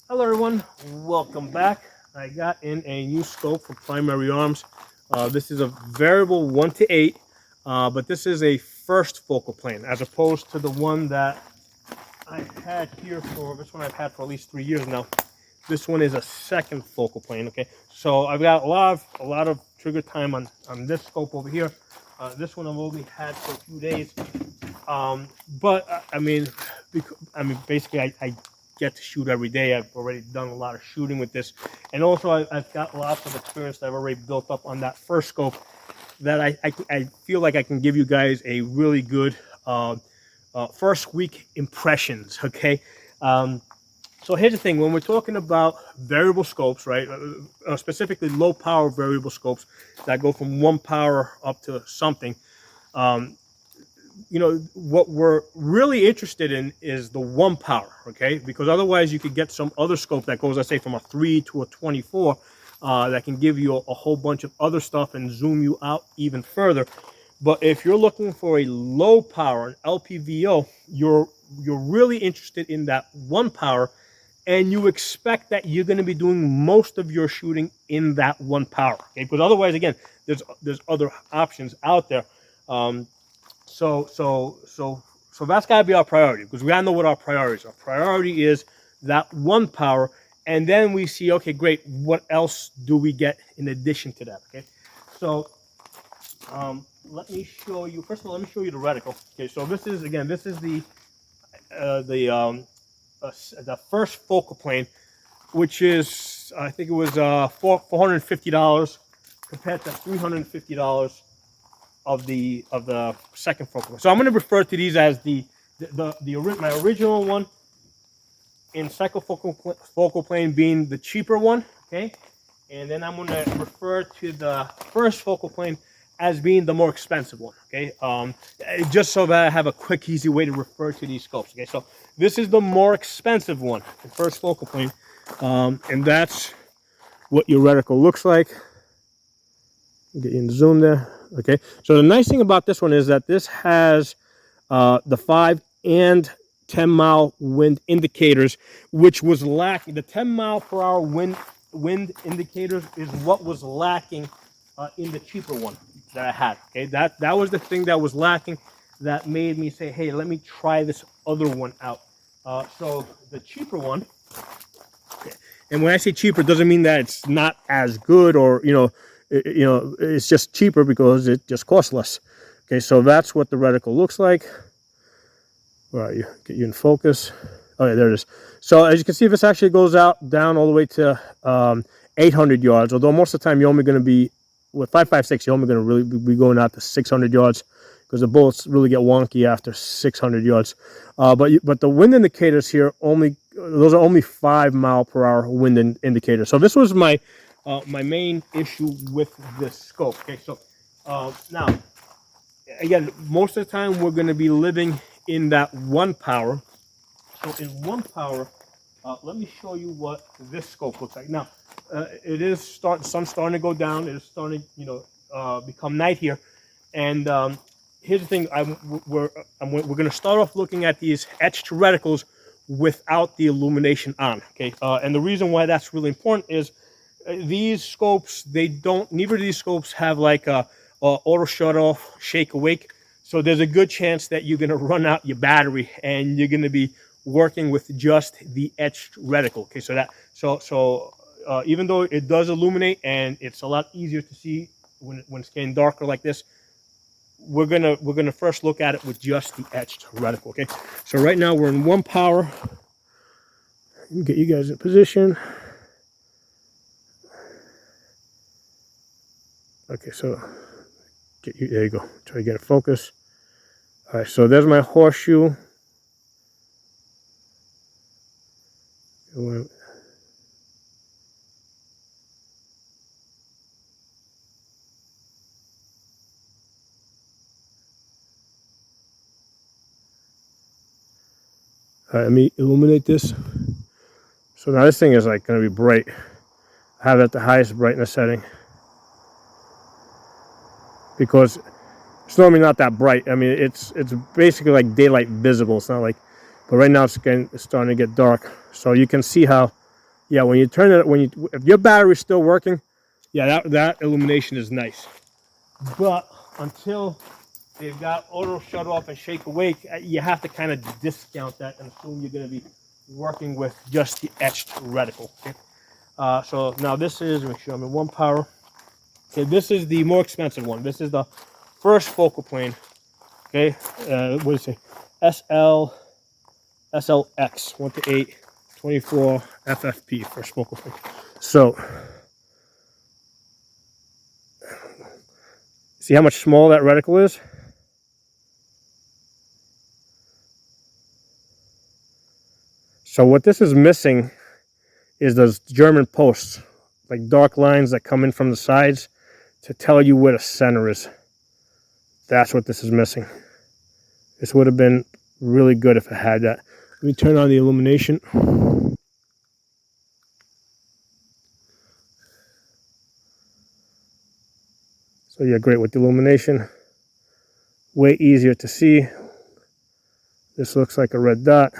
Hello everyone, welcome back. I got in a new scope for Primary Arms. This is a variable 1 to 8, but this is a first focal plane as opposed to the one that I had here for, this one I've had for at least 3 years now. This one is a second focal plane, okay? So I've got a lot of trigger time on this scope over here. This one I've only had for a few days. But I mean, basically I get to shoot every day. I've already done a lot of shooting with this, and also I've got lots of experience that I've already built up on that first scope that I feel like I can give you guys a really good first week impressions. Okay. So here's the thing: when we're talking about variable scopes, right? Specifically low power variable scopes that go from 1 power up to something. You know, what we're really interested in is the 1 power, okay? Because otherwise you could get some other scope that goes, let's say, from a 3 to a 24 that can give you a whole bunch of other stuff and zoom you out even further. But if you're looking for a low power, an lpvo, you're really interested in that 1 power, and you expect that you're going to be doing most of your shooting in that 1 power, okay? Because otherwise, again, there's other options out there. So that's got to be our priority, because we got to know what our priorities are. Priority is that 1 power, and then we see, okay, great, what else do we get in addition to that, okay? So let me show you, first of all, let me show you the reticle. Okay, so this is, again, this is the first focal plane, which is, I think it was $450 compared to $350 of the second focal plane. So I'm going to refer to these as my original one in second focal plane being the cheaper one, okay? And then I'm going to refer to the first focal plane as being the more expensive one, okay? Just so that I have a quick, easy way to refer to these scopes, okay? So this is the more expensive one, the first focal plane, and that's what your reticle looks like. Get you in the zoom there. Okay, so the nice thing about this one is that this has the 5 and 10 mile wind indicators, which was lacking. The 10 mile per hour wind indicators is what was lacking in the cheaper one that I had. Okay, that was the thing that was lacking, that made me say, hey, let me try this other one out. So the cheaper one, okay, and when I say cheaper, it doesn't mean that it's not as good, or it's just cheaper because it just costs less. Okay, so that's what the reticle looks like. Where are you? Get you in focus. Oh yeah, there it is. So as you can see, this actually goes down all the way to 800 yards. Although most of the time you're only going to be, with 5.56, you're only going to really be going out to 600 yards, because the bullets really get wonky after 600 yards. But the wind indicators here those are only 5 mile per hour wind indicators. So this was my main issue with this scope. Okay, so now, again, most of the time we're going to be living in that 1 power. So in 1 power, let me show you what this scope looks like. Now, it is sun's starting to go down. It is starting to become night here, and here's the thing: we're going to start off looking at these etched reticles without the illumination on. Okay, and the reason why that's really important is these scopes, neither of these scopes have like a auto shut off, shake awake. So there's a good chance that you're going to run out your battery and you're going to be working with just the etched reticle. Okay, so even though it does illuminate and it's a lot easier to see when it's getting darker like this, we're gonna first look at it with just the etched reticle. Okay, so right now we're in 1 power. Get you guys in position. Okay, so there you go. Try to get a focus. All right, so there's my horseshoe. All right, let me illuminate this. So now this thing is like going to be bright. I have it at the highest brightness setting, because it's normally not that bright. I mean, it's basically like daylight visible. It's not like, but right now it's starting to get dark. So you can see how Yeah, when you turn it, if your battery's still working, yeah, that illumination is nice. But until they've got auto shut off and shake awake, you have to kind of discount that and assume you're going to be working with just the etched reticle. Okay? So now this is, make sure I'm in 1 power. Okay, this is the more expensive one. This is the first focal plane. Okay, what is it? SLx 1 to 8, 24 FFP, first focal plane. So, see how much smaller that reticle is? So what this is missing is those German posts, like dark lines that come in from the sides to tell you where the center is. That's what this is missing. This would have been really good if it had that. Let me turn on the illumination. So yeah, great with the illumination. Way easier to see. This looks like a red dot.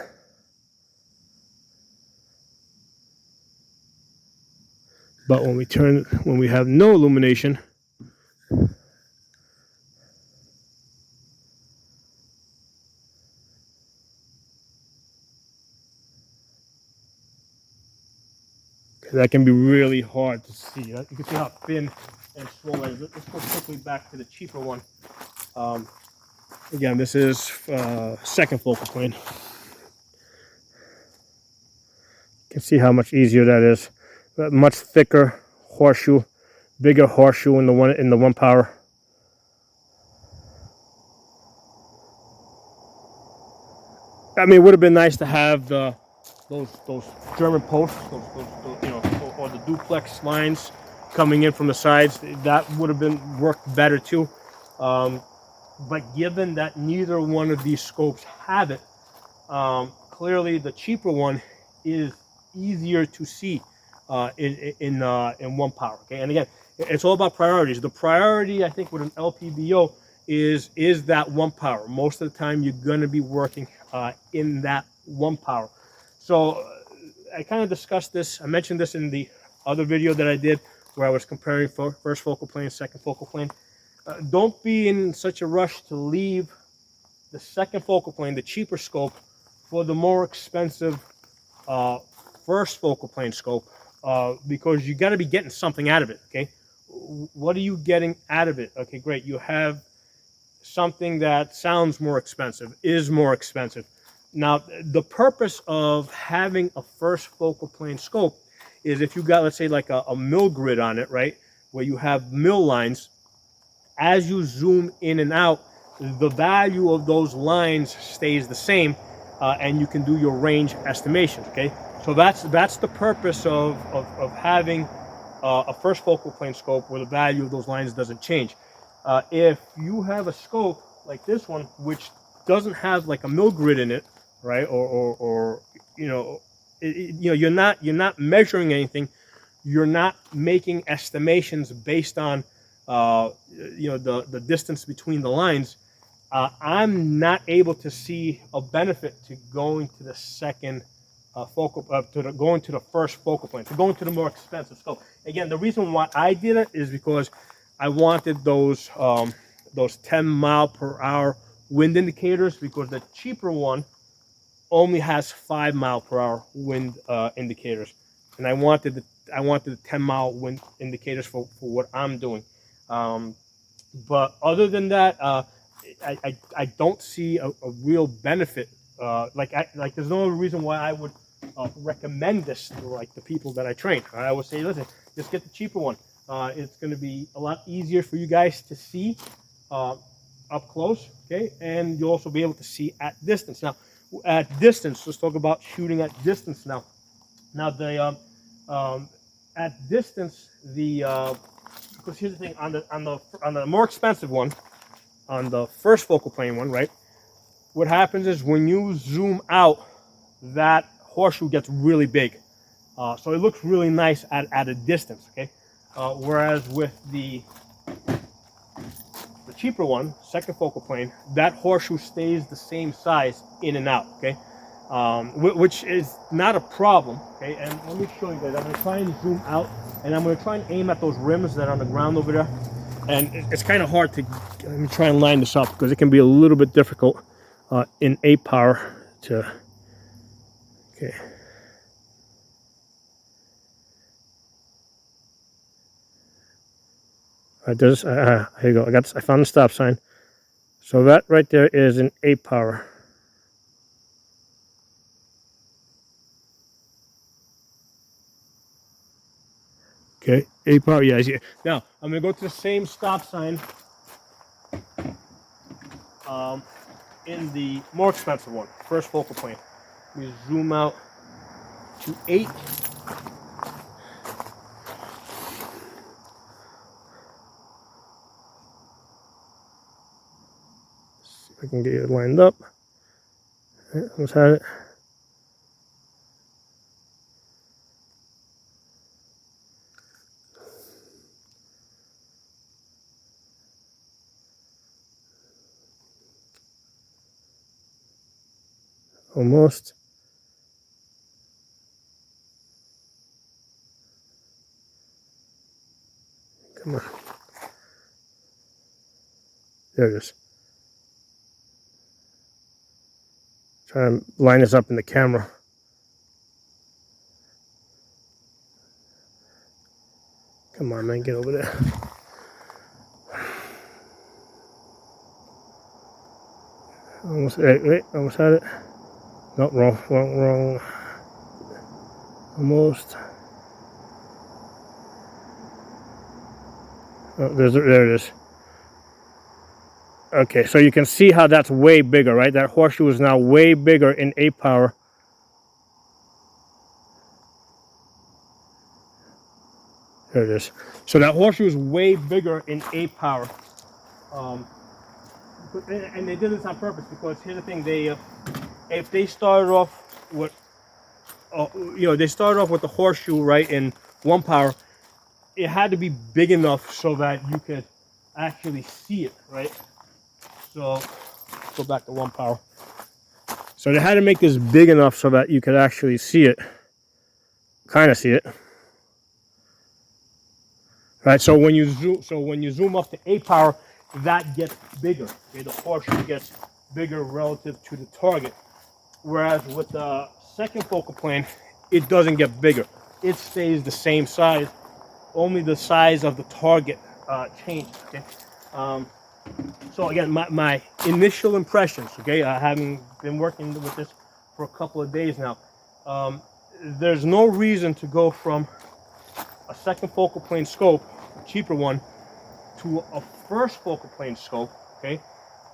But when we have no illumination, that can be really hard to see. You can see how thin and small it is. Let's go quickly back to the cheaper one. Again, this is second focal plane. You can see how much easier that is. Much thicker horseshoe, bigger horseshoe in the 1 power. I mean, it would have been nice to have those German posts, those you know, or the duplex lines coming in from the sides. That would have worked better too. But given that neither one of these scopes have it, clearly the cheaper one is easier to see in 1 power. Okay, and again, it's all about priorities. The priority, I think, with an lpvo is that 1 power. Most of the time, you're going to be working in that 1 power. So I kind of discussed this. I mentioned this in the other video that I did where I was comparing first focal plane, second focal plane. Don't be in such a rush to leave the second focal plane, the cheaper scope, for the more expensive first focal plane scope, because you got to be getting something out of it. Okay, what are you getting out of it? Okay, great. You have something that sounds more expensive, is more expensive. Now, the purpose of having a first focal plane scope is if you got, let's say, like a mill grid on it, right, where you have mill lines. As you zoom in and out, the value of those lines stays the same, and you can do your range estimations. Okay, so that's the purpose of having a first focal plane scope where the value of those lines doesn't change. If you have a scope like this one, which doesn't have like a mill grid in it, right, or you know, you're not measuring anything, you're not making estimations based on you know, the distance between the lines, I'm not able to see a benefit to going to the second going to the first focal plane, to going to the more expensive scope. Again, the reason why I did it is because I wanted those 10-mile-per-hour wind indicators, because the cheaper one only has 5-mile-per-hour wind indicators, and I wanted the 10-mile wind indicators for what I'm doing. But other than that, I don't see a real benefit. Like there's no reason why I would recommend this to like the people that I train. I would say, listen, just get the cheaper one. It's going to be a lot easier for you guys to see up close, okay? And you'll also be able to see at distance. Now, at distance, let's talk about shooting at distance now. Now, the at distance, because here's the thing, on the more expensive one, on the first focal plane one, right? What happens is when you zoom out, that horseshoe gets really big, so it looks really nice at a distance. Okay, whereas with the cheaper one, second focal plane, that horseshoe stays the same size in and out. Okay, which is not a problem. Okay, and let me show you guys. I'm going to try and zoom out, and I'm going to try and aim at those rims that are on the ground over there. And it's kind of hard to, let me try and line this up because it can be a little bit difficult in 8 power to, okay. All right, there's, here you go. I found the stop sign. So that right there is an 8 power. Okay, 8 power, yeah, I see it. Now, I'm going to go to the same stop sign in the more expensive one, first focal plane. We zoom out to 8. See if I can get it lined up. Okay, almost had it. Almost. Come on. There it is. Try and line this up in the camera. Come on, man, get over there. Almost, wait, almost had it. No, wrong. Almost. Oh, there it is. Okay, so you can see how that's way bigger, right? That horseshoe is now way bigger in 8 power. There it is. So that horseshoe is way bigger in 8 power. And they did this on purpose because here's the thing: if they started off with, they started off with the horseshoe right in 1 power, it had to be big enough so that you could actually see it, right? So go back to 1 power. So they had to make this big enough so that you could actually see it, kind of see it, right? So when you zoom up to 8 power, that gets bigger. Okay, the horseshoe gets bigger relative to the target. Whereas with the second focal plane, it doesn't get bigger. It stays the same size. Only the size of the target changes. Okay. So again, my initial impressions. Okay, having been working with this for a couple of days now, there's no reason to go from a second focal plane scope, a cheaper one, to a first focal plane scope. Okay,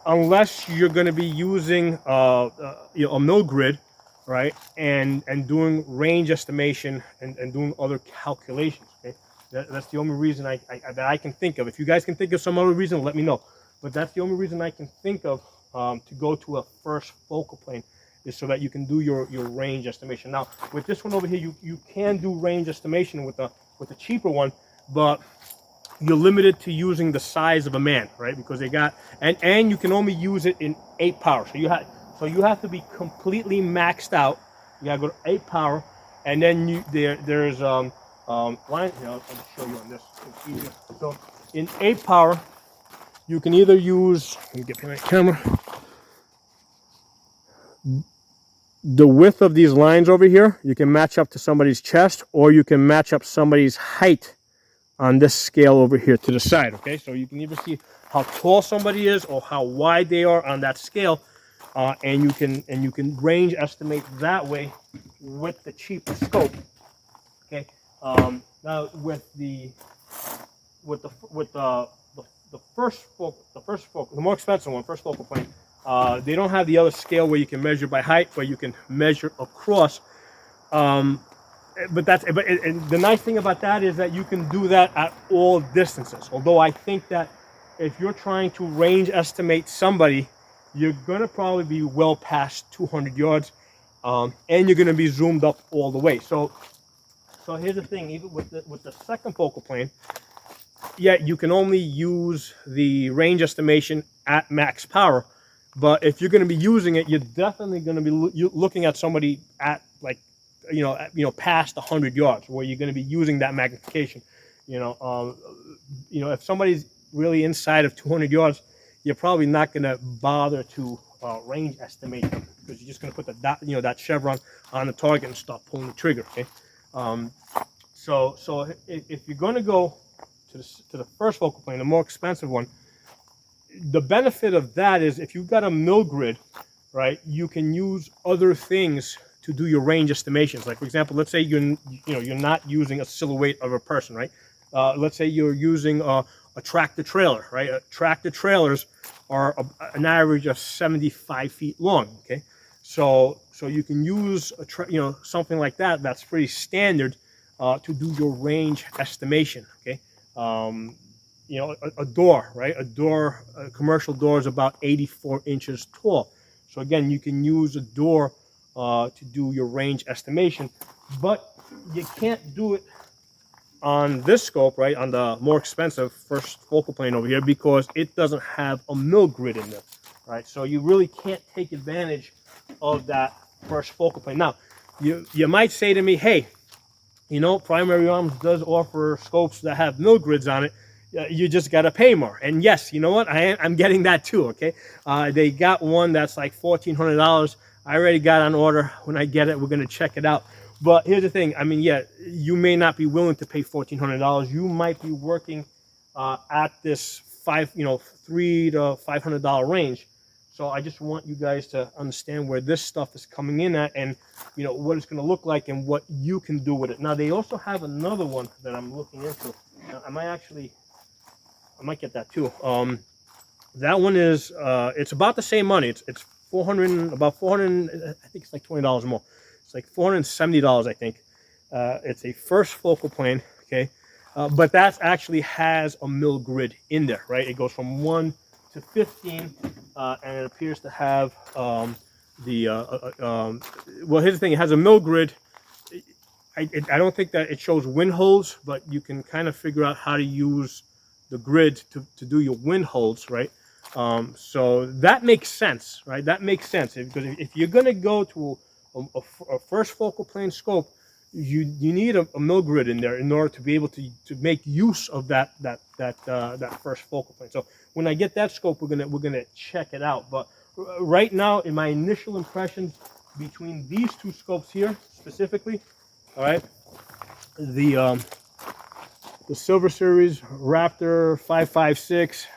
unless you're going to be using a mill grid, right, and doing range estimation and doing other calculations. Okay, that's the only reason that I can think of. If you guys can think of some other reason, let me know. But that's the only reason I can think of to go to a first focal plane, is so that you can do your range estimation. Now, with this one over here, you can do range estimation with the cheaper one, but you're limited to using the size of a man, right? Because they got, and you can only use it in 8 power. So you have to be completely maxed out. You gotta go to 8 power, and then there's line. I'll show you on this. It's easier. So in 8 power, you can either use, let me get behind the camera, the width of these lines over here, you can match up to somebody's chest, or you can match up somebody's height on this scale over here to the side. Okay, so you can either see how tall somebody is or how wide they are on that scale, and you can range estimate that way with the cheaper scope. Okay, now with the first focal, the more expensive one, first focal plane, they don't have the other scale where you can measure by height, but you can measure across. But the nice thing about that is that you can do that at all distances. Although I think that if you're trying to range estimate somebody, you're gonna probably be well past 200 yards, and you're gonna be zoomed up all the way. So here's the thing: even with the second focal plane, yeah, you can only use the range estimation at max power, But if you're going to be using it, you're definitely going to be looking at somebody at like, past 100 yards, where you're going to be using that magnification. If somebody's really inside of 200 yards, you're probably not going to bother to range estimate them, because you're just going to put that chevron on the target and start pulling the trigger. Okay, so if you're going to go to the first focal plane, the more expensive one, the benefit of that is if you've got a mill grid, right, you can use other things to do your range estimations. Like, for example, let's say you're not using a silhouette of a person, right? Let's say you're using a tractor trailer, right? Tractor trailers are an average of 75 feet long. Okay, so you can use something like that. That's pretty standard to do your range estimation. Okay. A door, right? A commercial door is about 84 inches tall. So again, you can use a door to do your range estimation, but you can't do it on this scope, right? On the more expensive first focal plane over here, because it doesn't have a mill grid in there, right? So you really can't take advantage of that first focal plane. Now, you might say to me, hey, Primary Arms does offer scopes that have mill grids on it. You just got to pay more. And yes, you know what? I'm getting that too, okay? They got one that's like $1,400. I already got on order. When I get it, we're going to check it out. But here's the thing. I mean, yeah, you may not be willing to pay $1,400. You might be working at this $300 to $500 range. So I just want you guys to understand where this stuff is coming in at, and what it's going to look like and what you can do with it. Now, they also have another one that I'm looking into. Now, I might get that too. That one is it's about the same money. It's about 400. I think it's like $20 more. It's like $470, I think. It's a first focal plane. Okay, but that actually has a mill grid in there, right? It goes from 1 to 15, and it appears to have well, here's the thing. It has a mill grid. I don't think that it shows wind holds, but you can kind of figure out how to use the grid to do your wind holds, right? So that makes sense, right? That makes sense, because if you're going to go to a first focal plane scope, you need a mill grid in there in order to be able to make use of that first focal plane. So when I get that scope, we're gonna check it out. But right now, in my initial impressions between these two scopes here specifically, all right, the Silver Series Raptor 556,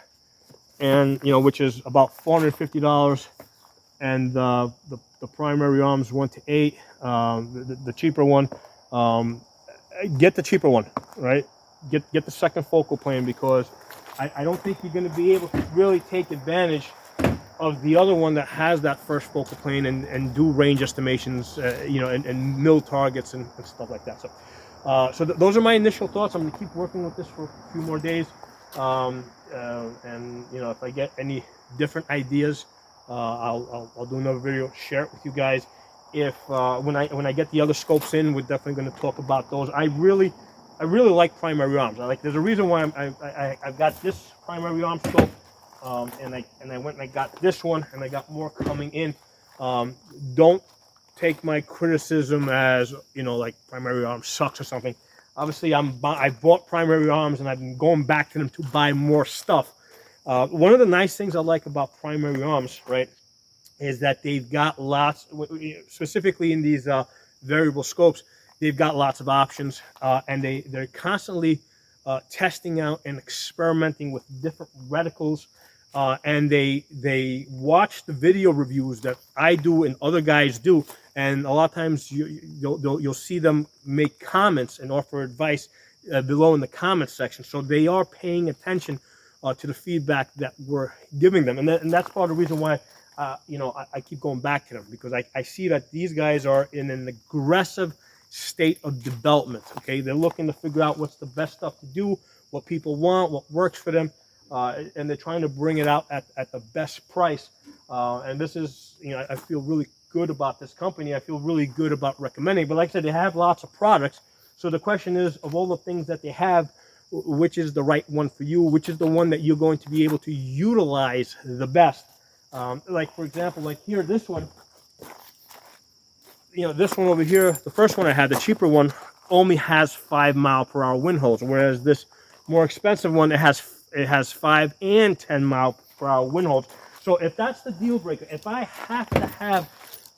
and which is about $450, and the Primary Arms 1 to 8, the cheaper one. Get the cheaper one, right? Get the second focal plane, because I don't think you're going to be able to really take advantage of the other one that has that first focal plane and do range estimations, and mill targets and stuff like that. So those are my initial thoughts. I'm going to keep working with this for a few more days, and if I get any different ideas, I'll do another video, share it with you guys. If when I get the other scopes in, we're definitely going to talk about those. I really like Primary Arms. There's a reason why I've got this Primary Arms scope, and I went and I got this one, and I got more coming in. Don't take my criticism as like Primary Arms sucks or something. Obviously, I bought Primary Arms, and I've been going back to them to buy more stuff. One of the nice things I like about Primary Arms, right, is that they've got lots, specifically in these variable scopes, they've got lots of options, and they're constantly testing out and experimenting with different reticles, and they watch the video reviews that I do and other guys do, and a lot of times you'll see them make comments and offer advice below in the comments section. So they are paying attention to the feedback that we're giving them, and that's part of the reason why I keep going back to them, because I see that these guys are in an aggressive state of development. Okay, they're looking to figure out what's the best stuff to do, what people want, what works for them, and they're trying to bring it out at the best price. And this is, I feel really good about this company. I feel really good about recommending. But like I said, they have lots of products. So the question is, of all the things that they have, which is the right one for you? Which is the one that you're going to be able to utilize the best? Like for example, like here, this one, you know, this one over here, the first one I had, the cheaper one, only has 5-mile-per-hour wind holes, whereas this more expensive one, it has 5 and 10-mile-per-hour wind holes. So if that's the deal breaker, if I have to have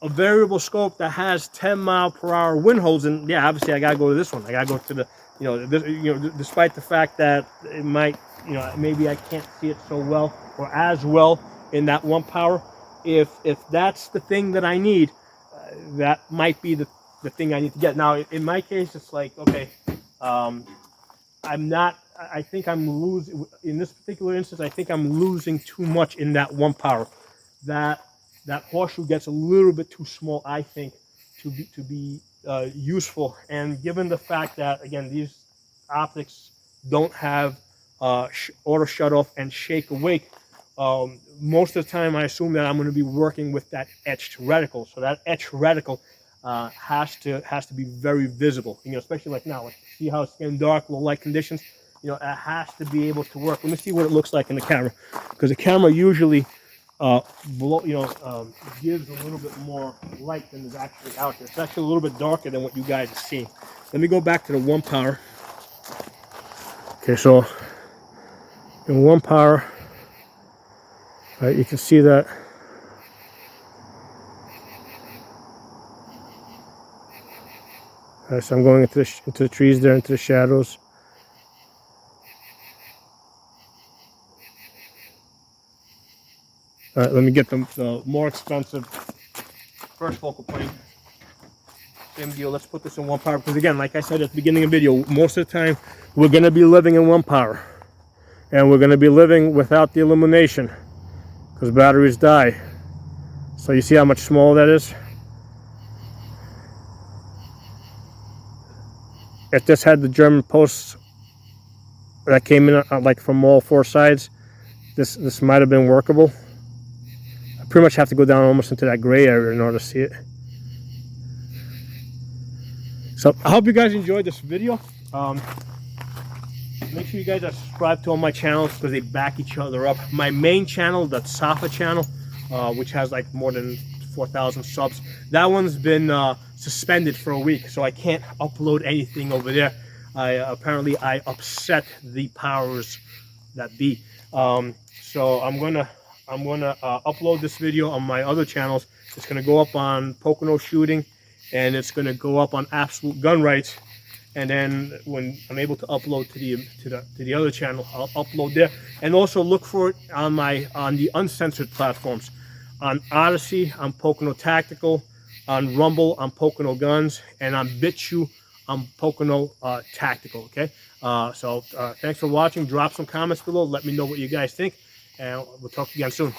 a variable scope that has 10-mile-per-hour wind holes, and yeah, obviously I gotta go to this one. I gotta go to the, you know, this, you know, despite the fact that it might, you know, maybe I can't see it so well or as well in that 1 power. If that's the thing that I need, that might be the thing I need to get. Now, in my case, it's like, okay, I'm not, I think I'm losing, in this particular instance, I think I'm losing too much in that 1 power. That horseshoe gets a little bit too small, I think, to be useful. And given the fact that, again, these optics don't have auto shut off and shake awake, most of the time I assume that I'm going to be working with that etched reticle. So that etched reticle has to be very visible. You know, especially like now, like see how it's getting dark, low light conditions. You know, it has to be able to work. Let me see what it looks like in the camera, because the camera usually gives a little bit more light than is actually out there. It's actually a little bit darker than what you guys are seeing. Let me go back to the 1 power. Okay, so in 1 power, right, you can see that so I'm going into the trees there, into the shadows. All right, let me get the more expensive first focal plane. Same deal. Let's put this in 1 power, because again, like I said at the beginning of the video, most of the time we're going to be living in 1 power, and we're going to be living without the illumination because batteries die. So you see how much smaller that is? If this had the German posts that came in like from all 4 sides, this might have been workable. I pretty much have to go down almost into that gray area in order to see it. So I hope you guys enjoyed this video. Make sure you guys are subscribed to all my channels because they back each other up. My main channel, the Safa channel, which has like more than 4,000 subs, that one's been suspended for a week, so I can't upload anything over there. Apparently I upset the powers that be. So I'm gonna upload this video on my other channels. It's gonna go up on Pocono Shooting, and it's gonna go up on Absolute Gun Rights. And then when I'm able to upload to the other channel, I'll upload there. And also look for it on the uncensored platforms. On Odyssey, on Pocono Tactical. On Rumble, on Pocono Guns. And on BitChute, on Pocono Tactical. Okay. So thanks for watching. Drop some comments below. Let me know what you guys think, and we'll talk again soon.